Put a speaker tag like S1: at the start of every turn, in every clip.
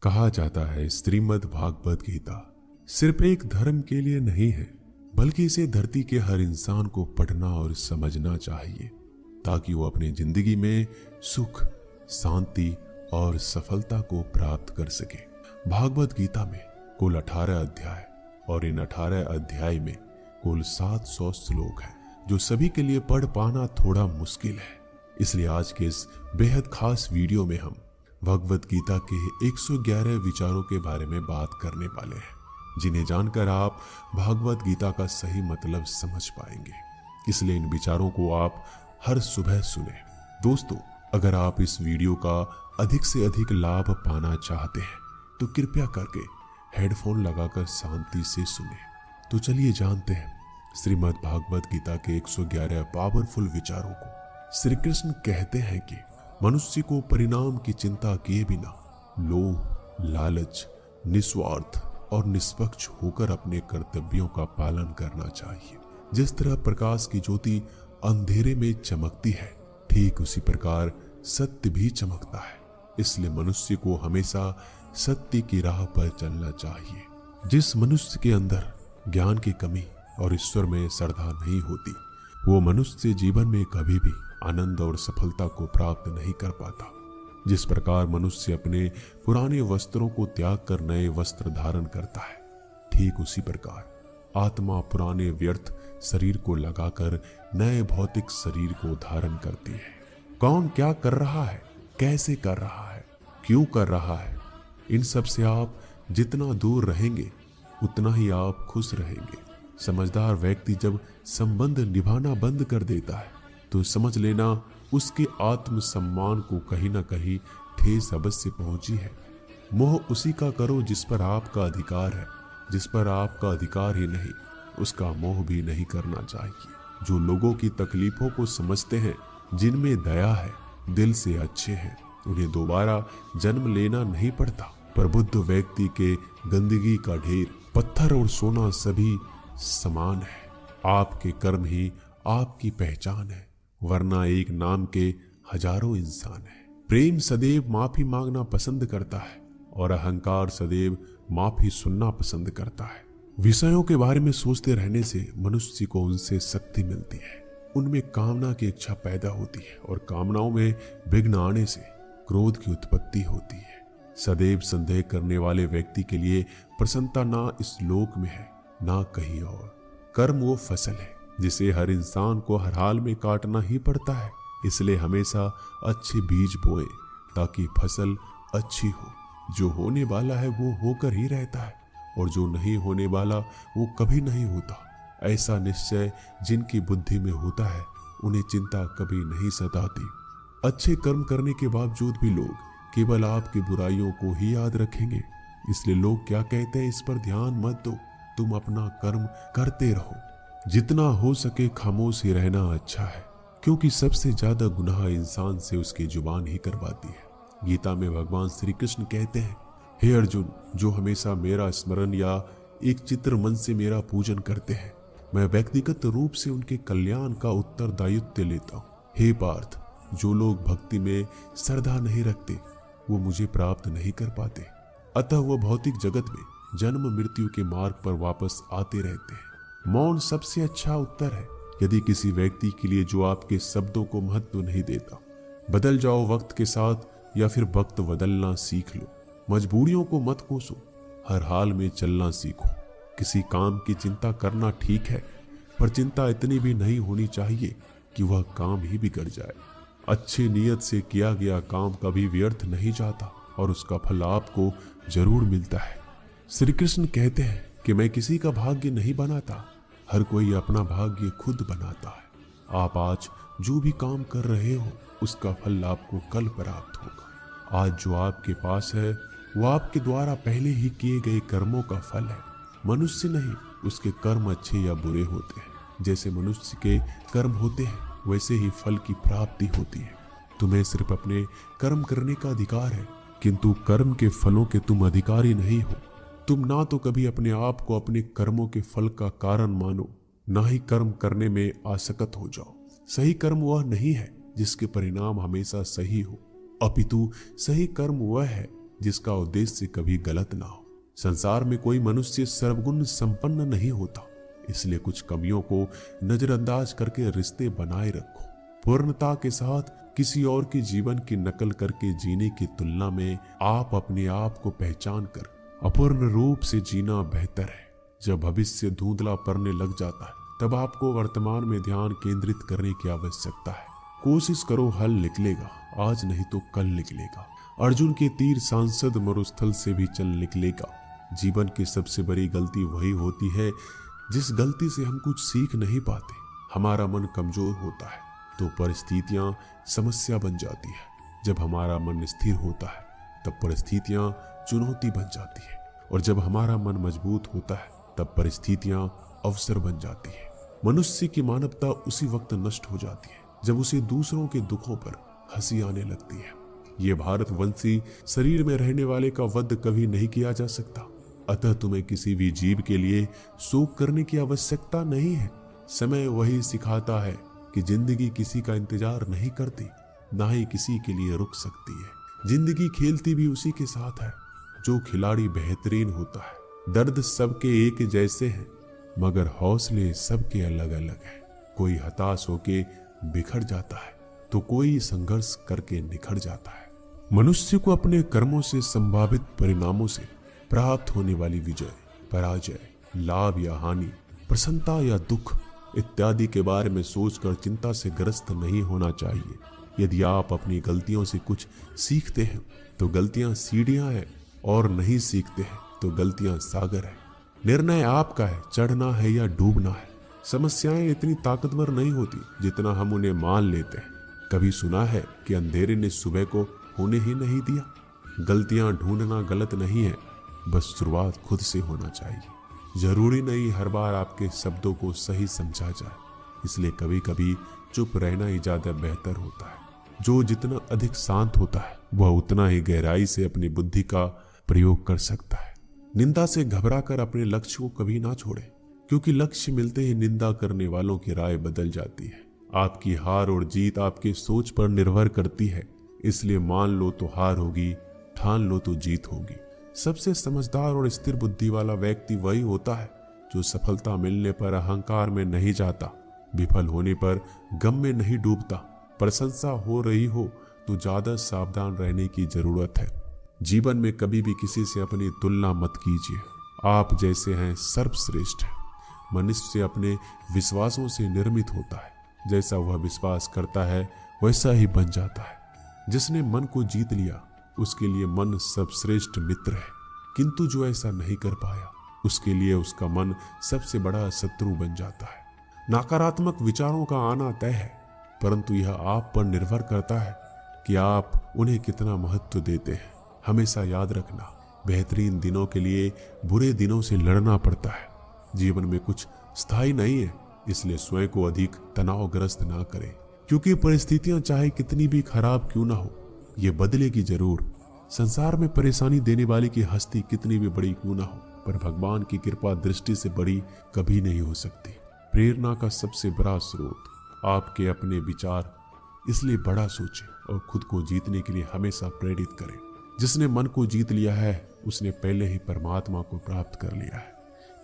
S1: कहा जाता है श्रीमद् भागवत गीता सिर्फ एक धर्म के लिए नहीं है, बल्कि इसे धरती के हर इंसान को पढ़ना और समझना चाहिए ताकि वो अपनी जिंदगी में सुख, शांति और सफलता को प्राप्त कर सके। भागवत गीता में कुल 18 अध्याय और इन 18 अध्याय में कुल 700 श्लोक हैं, जो सभी के लिए पढ़ पाना थोड़ा मुश्किल है। इसलिए आज के इस बेहद खास वीडियो में हम भगवत गीता के 111 विचारों के बारे में बात करने वाले हैं, जिन्हें जानकर आप भागवत गीता का सही मतलब समझ पाएंगे। इसलिए इन विचारों को आप हर सुबह सुने। दोस्तों, अगर आप इस वीडियो का अधिक से अधिक लाभ पाना चाहते हैं तो कृपया करके हेडफोन लगाकर शांति से सुने। तो चलिए जानते हैं श्रीमद् भागवत गीता के 111 पावरफुल विचारों को। श्री कृष्ण कहते हैं कि मनुष्य को परिणाम की चिंता किए बिना लोभ, लालच, निस्वार्थ और निष्पक्ष होकर अपने कर्तव्यों का पालन करना चाहिए। जिस तरह प्रकाश की ज्योति अंधेरे में चमकती है, ठीक उसी प्रकार सत्य भी चमकता है। इसलिए मनुष्य को हमेशा सत्य की राह पर चलना चाहिए। जिस मनुष्य के अंदर ज्ञान की कमी और ईश्वर में श्रद्धा नहीं होती, वो मनुष्य जीवन में कभी भी आनंद और सफलता को प्राप्त नहीं कर पाता। जिस प्रकार मनुष्य अपने पुराने वस्त्रों को त्याग कर नए वस्त्र धारण करता है, ठीक उसी प्रकार आत्मा पुराने व्यर्थ शरीर को लगाकर नए भौतिक शरीर को धारण करती है। कौन क्या कर रहा है, कैसे कर रहा है, क्यों कर रहा है, इन सब से आप जितना दूर रहेंगे उतना ही आप खुश रहेंगे। समझदार व्यक्ति जब संबंध निभाना बंद कर देता है तो समझ लेना उसके आत्म सम्मान को कहीं ना कहीं ठेस अवश्य पहुंची है। मोह उसी का करो जिस पर आपका अधिकार है, जिस पर आपका अधिकार ही नहीं उसका मोह भी नहीं करना चाहिए। जो लोगों की तकलीफों को समझते हैं, जिनमें दया है, दिल से अच्छे हैं, उन्हें दोबारा जन्म लेना नहीं पड़ता। पर बुद्ध व्यक्ति के गंदगी का ढेर, पत्थर और सोना सभी समान है। आपके कर्म ही आपकी पहचान है, वरना एक नाम के हजारों इंसान है। प्रेम सदैव माफी मांगना पसंद करता है और अहंकार सदैव माफी सुनना पसंद करता है। विषयों के बारे में सोचते रहने से मनुष्य को उनसे शक्ति मिलती है, उनमें कामना की इच्छा पैदा होती है और कामनाओं में विघ्न आने से क्रोध की उत्पत्ति होती है। सदैव संदेह करने वाले व्यक्ति के लिए प्रसन्नता ना इस लोक में है ना कहीं और। कर्म वो फसल है जिसे हर इंसान को हर हाल में काटना ही पड़ता है। इसलिए हमेशा अच्छे बीज बोए ताकि फसल अच्छी हो। जो होने वाला है वो होकर ही रहता है और जो नहीं होने वाला वो कभी नहीं होता। ऐसा निश्चय जिनकी बुद्धि में होता है उन्हें चिंता कभी नहीं सताती। अच्छे कर्म करने के बावजूद भी लोग केवल आपकी बुराइयों को ही याद रखेंगे। इसलिए लोग क्या कहते हैं इस पर ध्यान मत दो, तुम अपना कर्म करते रहो। जितना हो सके खामोश ही रहना अच्छा है, क्योंकि सबसे ज्यादा गुनाह इंसान से उसकी जुबान ही करवाती है। गीता में भगवान श्री कृष्ण कहते हैं, हे अर्जुन, जो हमेशा मेरा स्मरण या एक चित्र मन से मेरा पूजन करते हैं, मैं व्यक्तिगत रूप से उनके कल्याण का उत्तरदायित्व लेता हूँ। हे पार्थ, जो लोग भक्ति में श्रद्धा नहीं रखते वो मुझे प्राप्त नहीं कर पाते, अतः वो भौतिक जगत में जन्म मृत्यु के मार्ग पर वापस आते रहते हैं। मौन सबसे अच्छा उत्तर है यदि किसी व्यक्ति के लिए जो आपके शब्दों को महत्व नहीं देता। बदल जाओ वक्त के साथ या फिर वक्त बदलना सीख लो। मजबूरियों को मत कोसो, हर हाल में चलना सीखो। किसी काम की चिंता करना ठीक है, पर चिंता इतनी भी नहीं होनी चाहिए कि वह काम ही बिगड़ जाए। अच्छी नीयत से किया गया काम कभी व्यर्थ नहीं जाता और उसका फल आपको जरूर मिलता है। श्री कृष्ण कहते हैं कि मैं किसी का भाग्य नहीं बनाता, हर कोई अपना भाग्य खुद बनाता है। आप आज जो भी काम कर रहे हो उसका फल आपको कल प्राप्त होगा। आज जो आपके पास है वो आपके द्वारा पहले ही किए गए कर्मों का फल है। मनुष्य नहीं, उसके कर्म अच्छे या बुरे होते हैं। जैसे मनुष्य के कर्म होते हैं वैसे ही फल की प्राप्ति होती है। तुम्हें सिर्फ अपने कर्म करने का अधिकार है, किंतु कर्म के फलों के तुम अधिकारी नहीं हो। तुम ना तो कभी अपने आप को अपने कर्मों के फल का कारण मानो, ना ही कर्म करने में आसक्त हो जाओ। सही कर्म वह नहीं है जिसके परिणाम हमेशा सही हो, अपितु सही कर्म वह है जिसका उद्देश्य कभी गलत ना हो। संसार में कोई मनुष्य सर्वगुण संपन्न नहीं होता, इसलिए कुछ कमियों को नजरअंदाज करके रिश्ते बनाए रखो। पूर्णता के साथ किसी और के जीवन की नकल करके जीने की तुलना में आप अपने आप को पहचान कर अपूर्ण रूप से जीना बेहतर है। जब भविष्य धुंधला पड़ने लग जाता है तब आपको वर्तमान में ध्यान केंद्रित करने की आवश्यकता है। कोशिश करो, हल निकलेगा, आज नहीं तो कल निकलेगा। अर्जुन के तीर सांसद मरुस्थल से भी चल निकलेगा। जीवन की सबसे बड़ी गलती वही होती है जिस गलती से हम कुछ सीख नहीं पाते। हमारा मन कमजोर होता है तो परिस्थितियां समस्या बन जाती है। जब हमारा मन स्थिर होता है तब परिस्थितियां चुनौती बन जाती है, और जब हमारा मन मजबूत होता है तब परिस्थितियां अवसर बन जाती है। मनुष्य की मानवता उसी वक्त नष्ट हो जाती है जब उसे दूसरों के दुखों पर हंसी आने लगती है। ये भारतवंशी शरीर में रहने वाले का वध कभी नहीं किया जा सकता, अतः तुम्हें किसी भी जीव के लिए शोक करने की आवश्यकता नहीं है। समय वही सिखाता है कि जिंदगी किसी का इंतजार नहीं करती, ना ही किसी के लिए रुक सकती है। जिंदगी खेलती भी उसी के साथ है जो खिलाड़ी बेहतरीन होता है। दर्द सबके एक जैसे हैं, मगर हौसले सबके अलग अलग हैं। कोई हताश होके बिखर जाता है तो कोई संघर्ष करके निखर जाता है। मनुष्य को अपने कर्मों से संभावित परिणामों से प्राप्त होने वाली विजय, पराजय, लाभ या हानि, प्रसन्नता या दुख इत्यादि के बारे में सोचकर चिंता से ग्रस्त नहीं होना चाहिए। यदि आप अपनी गलतियों से कुछ सीखते हैं तो गलतियां सीढ़ियां हैं, और नहीं सीखते हैं तो गलतियां सागर है। निर्णय आपका है, चढ़ना है या डूबना है। समस्याएं इतनी ताकतवर नहीं होती जितना हम उन्हें मान लेते हैं। कभी सुना है कि अंधेरे ने सुबह को होने ही नहीं दिया। गलतियां ढूंढना गलत नहीं है, बस शुरुआत खुद से होना चाहिए। जरूरी नहीं हर बार आपके शब्दों को सही समझा जाए, इसलिए कभी कभी चुप रहना ही ज्यादा बेहतर होता है। जो जितना अधिक शांत होता है वह उतना ही गहराई से अपनी बुद्धि का प्रयोग कर सकता है। निंदा से घबराकर अपने लक्ष्य को कभी ना छोड़े, क्योंकि लक्ष्य मिलते ही निंदा करने वालों की राय बदल जाती है। आपकी हार और जीत आपकी सोच पर निर्भर करती है, इसलिए मान लो तो हार होगी, ठान लो तो जीत होगी। सबसे समझदार और स्थिर बुद्धि वाला व्यक्ति वही होता है जो सफलता मिलने पर अहंकार में नहीं जाता, विफल होने पर गम में नहीं डूबता। प्रशंसा हो रही हो तो ज्यादा सावधान रहने की जरूरत है। जीवन में कभी भी किसी से अपनी तुलना मत कीजिए। आप जैसे हैं सर्वश्रेष्ठ हैं। मनुष्य अपने विश्वासों से निर्मित होता है। जैसा वह विश्वास करता है वैसा ही बन जाता है। जिसने मन को जीत लिया उसके लिए मन सर्वश्रेष्ठ मित्र है, किंतु जो ऐसा नहीं कर पाया उसके लिए उसका मन सबसे बड़ा शत्रु बन जाता है। नकारात्मक विचारों का आना तय है, परंतु यह आप पर निर्भर करता है कि आप उन्हें कितना महत्व देते हैं। हमेशा याद रखना, बेहतरीन दिनों के लिए बुरे दिनों से लड़ना पड़ता है। जीवन में कुछ स्थायी नहीं है, इसलिए स्वयं को अधिक तनावग्रस्त ना करें, क्योंकि परिस्थितियां चाहे कितनी भी खराब क्यों ना हो, ये बदलेगी जरूर। संसार में परेशानी देने वाले की हस्ती कितनी भी बड़ी क्यों ना हो, पर भगवान की कृपा दृष्टि से बड़ी कभी नहीं हो सकती। प्रेरणा का सबसे बड़ा स्रोत आपके अपने विचार, इसलिए बड़ा सोचें और खुद को जीतने के लिए हमेशा प्रेरित करें। जिसने मन को जीत लिया है उसने पहले ही परमात्मा को प्राप्त कर लिया है,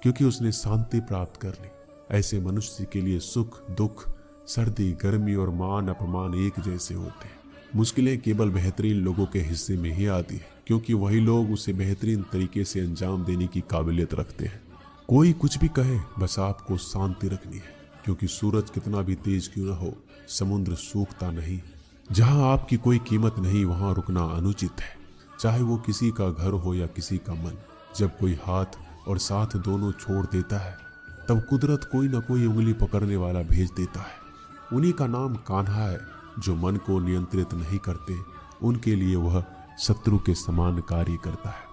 S1: क्योंकि उसने शांति प्राप्त कर ली। ऐसे मनुष्य के लिए सुख दुख, सर्दी गर्मी और मान अपमान एक जैसे होते हैं। मुश्किलें केवल बेहतरीन लोगों के हिस्से में ही आती है, क्योंकि वही लोग उसे बेहतरीन तरीके से अंजाम देने की काबिलियत रखते हैं। कोई कुछ भी कहे, बस आपको शांति रखनी है, क्योंकि सूरज कितना भी तेज क्यों न हो, समुद्र सूखता नहीं। जहां आपकी कोई कीमत नहीं वहां रुकना अनुचित है, चाहे वो किसी का घर हो या किसी का मन। जब कोई हाथ और साथ दोनों छोड़ देता है तब कुदरत कोई न कोई उंगली पकड़ने वाला भेज देता है। उन्हीं का नाम कान्हा है। जो मन को नियंत्रित नहीं करते उनके लिए वह शत्रु के समान कार्य करता है।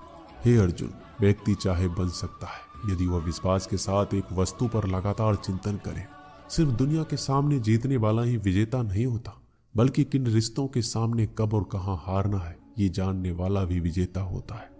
S1: हे अर्जुन, व्यक्ति चाहे बन सकता है यदि वह विश्वास के साथ एक वस्तु पर लगातार चिंतन करे। सिर्फ दुनिया के सामने जीतने वाला ही विजेता नहीं होता, बल्कि किन रिश्तों के सामने कब और कहां हारना है ये जानने वाला भी विजेता होता है।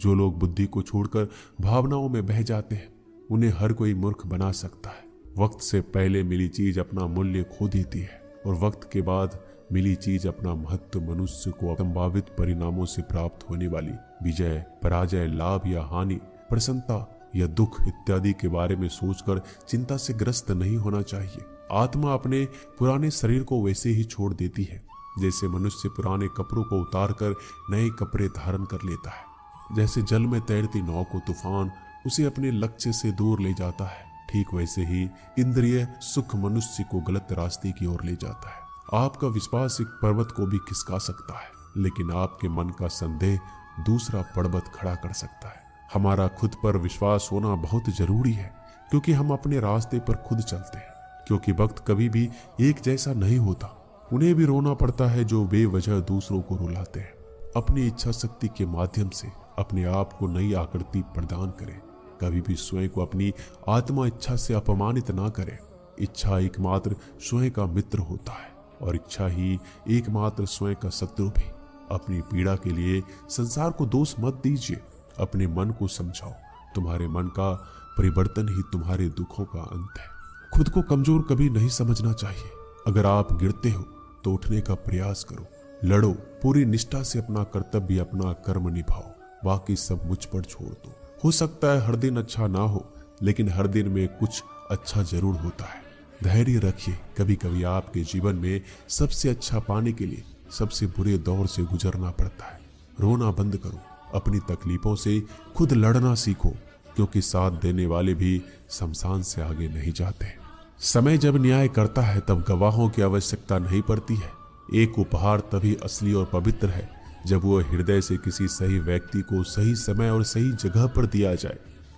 S1: जो लोग बुद्धि को छोड़कर भावनाओं में बह जाते हैं उन्हें हर कोई मूर्ख बना सकता है। वक्त से पहले मिली चीज अपना मूल्य खो देती है और वक्त के बाद मिली चीज अपना महत्व मनुष्य को संभावित परिणामों से प्राप्त होने वाली विजय, पराजय, लाभ या हानि, प्रसन्नता या दुख इत्यादि के बारे में सोचकर चिंता से ग्रस्त नहीं होना चाहिए। आत्मा अपने पुराने शरीर को वैसे ही छोड़ देती है जैसे मनुष्य पुराने कपड़ों को उतारकर नए कपड़े धारण कर लेता है। जैसे जल में तैरती नाव को तूफान उसे अपने लक्ष्य से दूर ले जाता है, ठीक वैसे ही इंद्रिय सुख मनुष्य को गलत रास्ते की ओर ले जाता है। आपका विश्वास एक पर्वत को भी खिसका सकता है, लेकिन आपके मन का संदेह दूसरा पर्वत खड़ा कर सकता है। हमारा खुद पर विश्वास होना बहुत जरूरी है, क्योंकि हम अपने रास्ते पर खुद चलते हैं। क्योंकि वक्त कभी भी एक जैसा नहीं होता। उन्हें भी रोना पड़ता है जो बेवजह दूसरों को रुलाते हैं। अपनी इच्छा शक्ति के माध्यम से अपने आप को नई आकृति प्रदान करें। कभी भी स्वयं को अपनी आत्मा इच्छा से अपमानित ना करें। इच्छा एकमात्र स्वयं का मित्र होता है और इच्छा ही एकमात्र स्वयं का शत्रु भी। अपनी पीड़ा के लिए संसार को दोष मत दीजिए, अपने मन को समझाओ। तुम्हारे मन का परिवर्तन ही तुम्हारे दुखों का अंत है। खुद को कमजोर कभी नहीं समझना चाहिए। अगर आप गिरते हो तो उठने का प्रयास करो, लड़ो, पूरी निष्ठा से अपना कर्तव्य, अपना कर्म निभाओ। बाकी सब मुझ पर छोड़ दो। हो सकता है हर दिन अच्छा ना हो, लेकिन हर दिन में कुछ अच्छा जरूर होता है। धैर्य रखिए। कभी कभी आपके जीवन में सबसे अच्छा पाने के लिए सबसे बुरे दौर से गुजरना पड़ता है। रोना बंद करो। अपनी तकलीफों से खुद लड़ना सीखो, क्योंकि साथ देने वाले भी शमशान से आगे नहीं जाते। समय जब न्याय करता है तब गवाहों की आवश्यकता नहीं पड़ती है। एक उपहार तभी असली और पवित्र है जब वो हृदय से किसी सही व्यक्ति को सही समय और सही जगह पर दिया जाए।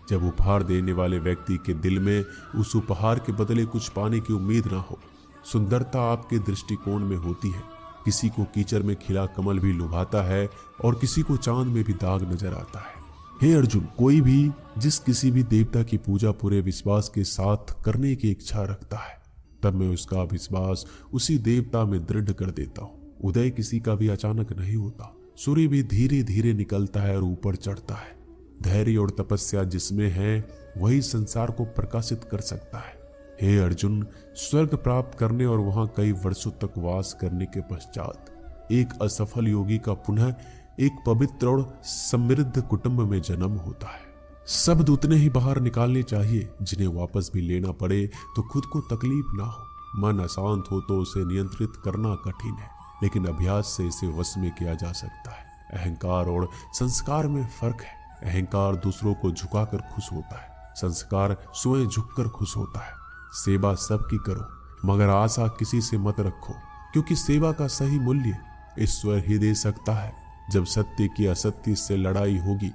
S1: जब उपहार देने वाले व्यक्ति के दिल में उस उपहार के बदले कुछ पाने की उम्मीद ना हो। सुंदरता आपके दृष्टिकोण में होती है। किसी को कीचड़ में खिला कमल भी लुभाता है और किसी को चांद में भी दाग नजर आता है। हे अर्जुन, कोई भी जिस किसी भी देवता की पूजा पूरे विश्वास के साथ करने की इच्छा रखता है, तब मैं उसका विश्वास उसी देवता में दृढ़ कर देता हूँ। उदय किसी का भी अचानक नहीं होता। सूर्य भी धीरे धीरे निकलता है और ऊपर चढ़ता है। धैर्य और तपस्या जिसमें है वही संसार को प्रकाशित कर सकता है। हे अर्जुन, स्वर्ग प्राप्त करने और वहां कई वर्षों तक वास करने के पश्चात एक असफल योगी का पुनः एक पवित्र और समृद्ध कुटुंब में जन्म होता है। शब्द उतने ही बाहर निकालने चाहिए जिन्हें वापस भी लेना पड़े तो खुद को तकलीफ ना हो। मन अशांत हो तो उसे नियंत्रित करना कठिन है, लेकिन अभ्यास से इसे वश में किया जा सकता है। अहंकार और संस्कार में फर्क है। अहंकार दूसरों को झुकाकर खुश होता है, संस्कार स्वयं झुककर खुश होता है। सेवा सबकी करो, मगर आशा किसी से मत रखो, क्योंकि सेवा का सही मूल्य ईश्वर ही दे सकता है। जब सत्य की असत्य से लड़ाई होगी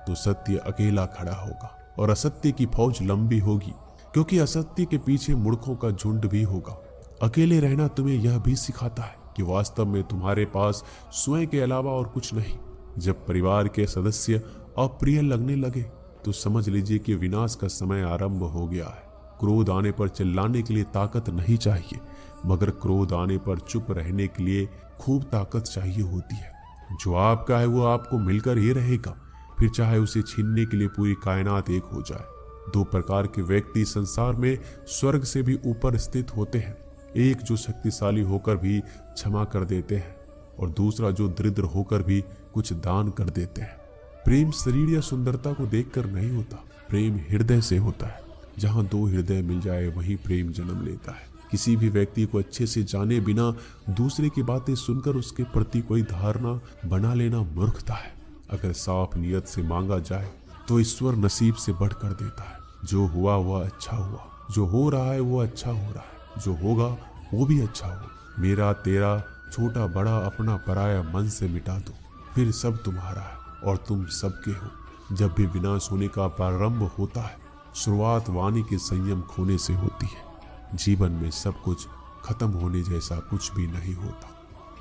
S1: तो सत्य अकेला खड़ा होगा और असत्य की फौज लंबी होगी, क्योंकि असत्य के पीछे मूर्खों का झुंड भी होगा। अकेले रहना तुम्हें यह भी सिखाता है कि वास्तव में तुम्हारे पास स्वयं के अलावा और कुछ नहीं। जब परिवार के सदस्य अप्रिय लगने लगे तो समझ लीजिए कि विनाश का समय आरंभ हो गया है। क्रोध आने पर चिल्लाने के लिए ताकत नहीं चाहिए, मगर क्रोध आने पर चुप रहने के लिए खूब ताकत चाहिए होती है। जो आपका है वो आपको मिलकर ही रहेगा, फिर चाहे उसे छीनने के लिए पूरी कायनात एक हो जाए। दो प्रकार के व्यक्ति संसार में स्वर्ग से भी ऊपर स्थित होते हैं। एक जो शक्तिशाली होकर भी क्षमा कर देते हैं और दूसरा जो दरिद्र होकर भी कुछ दान कर देते हैं। प्रेम शरीर या सुंदरता को देखकर नहीं होता, प्रेम हृदय से होता है। जहां दो हृदय मिल जाए वहीं प्रेम जन्म लेता है। किसी भी व्यक्ति को अच्छे से जाने बिना दूसरे की बातें सुनकर उसके प्रति कोई धारणा बना लेना मूर्खता है। अगर साफ नियत से मांगा जाए तो ईश्वर नसीब से बढ़कर देता है। जो हुआ वह अच्छा हुआ, जो हो रहा है वो अच्छा हो रहा है, जो होगा वो भी अच्छा हो। मेरा तेरा, छोटा बड़ा, अपना पराया मन से मिटा दो, फिर सब तुम्हारा है और तुम सबके हो। जब भी विनाश होने का प्रारंभ होता है, शुरुआत वाणी के संयम खोने से होती है। जीवन में सब कुछ खत्म होने जैसा कुछ भी नहीं होता।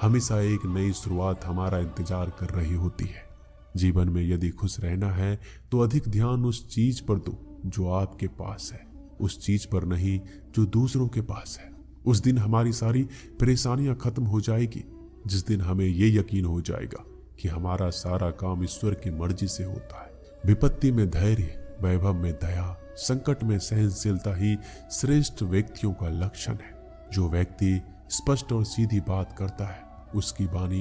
S1: हमेशा एक नई शुरुआत हमारा इंतजार कर रही होती है। जीवन में यदि खुश रहना है तो अधिक ध्यान उस चीज पर दो जो आपके पास है, उस चीज पर नहीं जो दूसरों के पास है। उस दिन हमारी सारी परेशानियां खत्म हो जाएगी, जिस दिन हमें ये यकीन हो जाएगा कि हमारा सारा काम ईश्वर की मर्जी से होता है। विपत्ति में धैर्य, वैभव में दया, संकट में सहनशीलता ही श्रेष्ठ व्यक्तियों का लक्षण है। जो व्यक्ति स्पष्ट और सीधी बात करता है। उसकी बानी